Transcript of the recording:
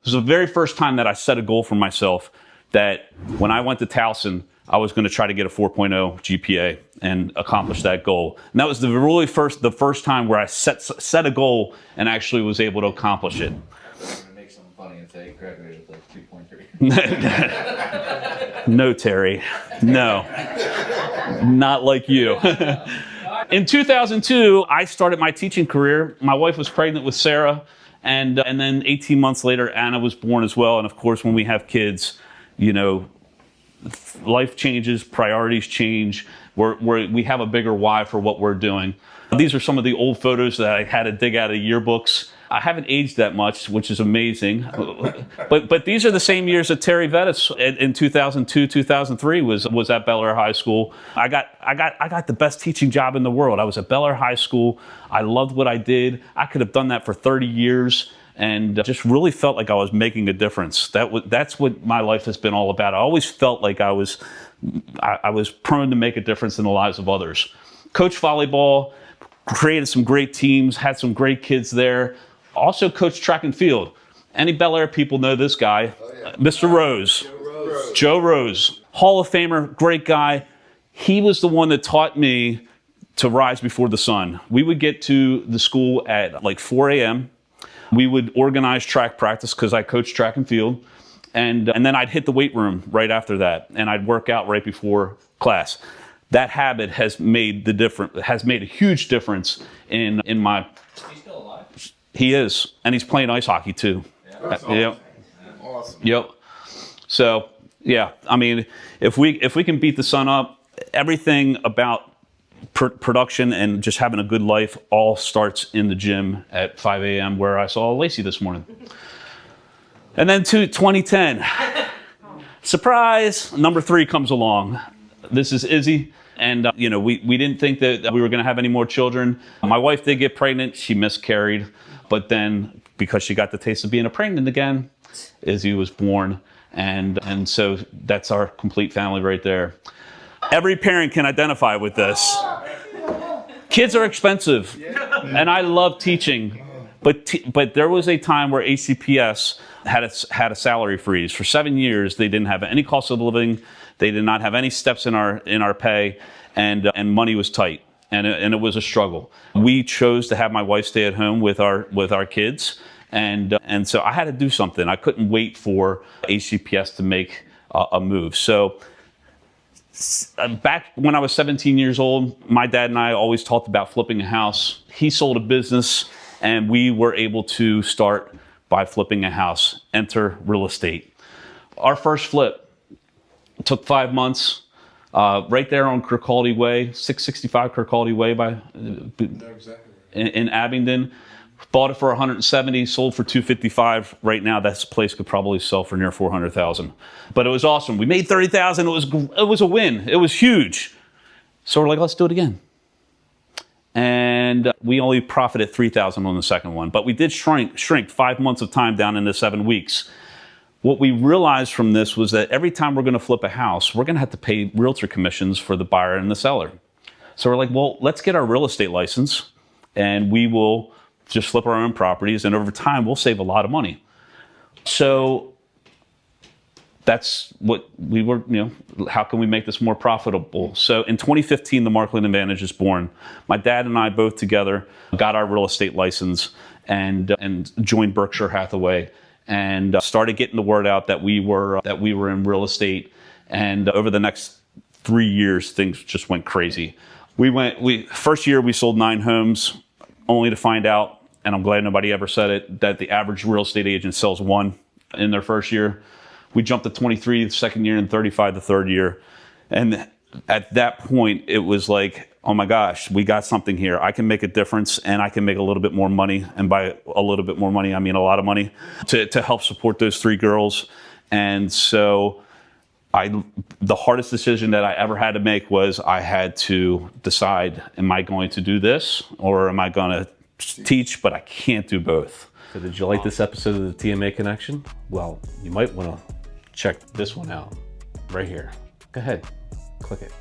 This was the very first time that I set a goal for myself that when I went to Towson, I was going to try to get a 4.0 GPA and accomplish that goal. And that was the first time where I set a goal and actually was able to accomplish it. I'm going to make something funny and say graduated with like 2.3. No, Terry. No. Not like you. In 2002, I started my teaching career. My wife was pregnant with Sarah, and then 18 months later, Anna was born as well. And of course, when we have kids, you know, life changes, priorities change. We have a bigger why for what we're doing. These are some of the old photos that I had to dig out of yearbooks. I haven't aged that much, which is amazing. But these are the same years that Terry Vettis in 2002, 2003 was at Bel Air High School. I got the best teaching job in the world. I was at Bel Air High School. I loved what I did. I could have done that for 30 years. And just really felt like I was making a difference. That's what my life has been all about. I always felt like I was prone to make a difference in the lives of others. Coached volleyball, created some great teams, had some great kids there. Also coached track and field. Any Bel Air people know this guy, Mr. Rose. Joe Rose. Hall of Famer, great guy. He was the one that taught me to rise before the sun. We would get to the school at like 4 a.m. We would organize track practice because I coached track and field. And then I'd hit the weight room right after that. And I'd work out right before class. That habit has made a huge difference in my... Is he still alive? He is. And he's playing ice hockey too. Yeah. That's awesome. Yep. Awesome. Yep. So, yeah, I mean, if we can beat the sun up, everything about production and just having a good life all starts in the gym at 5 a.m. where I saw Lacey this morning. And then to 2010, surprise, number 3 comes along. This is Izzy. And, you know, we didn't think that we were going to have any more children. My wife did get pregnant. She miscarried. But then because she got the taste of being pregnant again, Izzy was born. And so that's our complete family right there. Every parent can identify with this. Kids are expensive, and I love teaching, but there was a time where HCPS had a salary freeze. For 7 years, they didn't have any cost of living, they did not have any steps in our pay, and money was tight, and it was a struggle. We chose to have my wife stay at home with our kids, and so I had to do something. I couldn't wait for HCPS to make a move. So back when I was 17 years old, my dad and I always talked about flipping a house. He sold a business, and we were able to start by flipping a house, enter real estate. Our first flip took 5 months, right there on Kirkcaldy Way, 665 Kirkcaldy Way in Abingdon. Bought it for 170, sold for 255. Right now, that place could probably sell for near 400,000. But it was awesome. We made 30,000. It was a win. It was huge. So we're like, let's do it again. And we only profited 3,000 on the second one. But we did shrink 5 months of time down into 7 weeks. What we realized from this was that every time we're going to flip a house, we're going to have to pay realtor commissions for the buyer and the seller. So we're like, well, let's get our real estate license, and we will just flip our own properties, and over time, we'll save a lot of money. So that's what we were, how can we make this more profitable? So in 2015, the Markland Advantage is born. My dad and I both together got our real estate license and joined Berkshire Hathaway and started getting the word out that we were in real estate. And over the next 3 years, things just went crazy. First year, we sold 9 homes, only to find out, and I'm glad nobody ever said it, that the average real estate agent sells 1 in their first year. We jumped to 23 the second year and 35 the third year. And at that point, it was like, oh my gosh, we got something here. I can make a difference, and I can make a little bit more money. And by a little bit more money, I mean a lot of money to help support those 3 girls. And so the hardest decision that I ever had to make was I had to decide, am I going to do this or am I going to teach? But I can't do both. So did you like this episode of the TMA Connection? Well, you might want to check this one out right here. Go ahead, click it.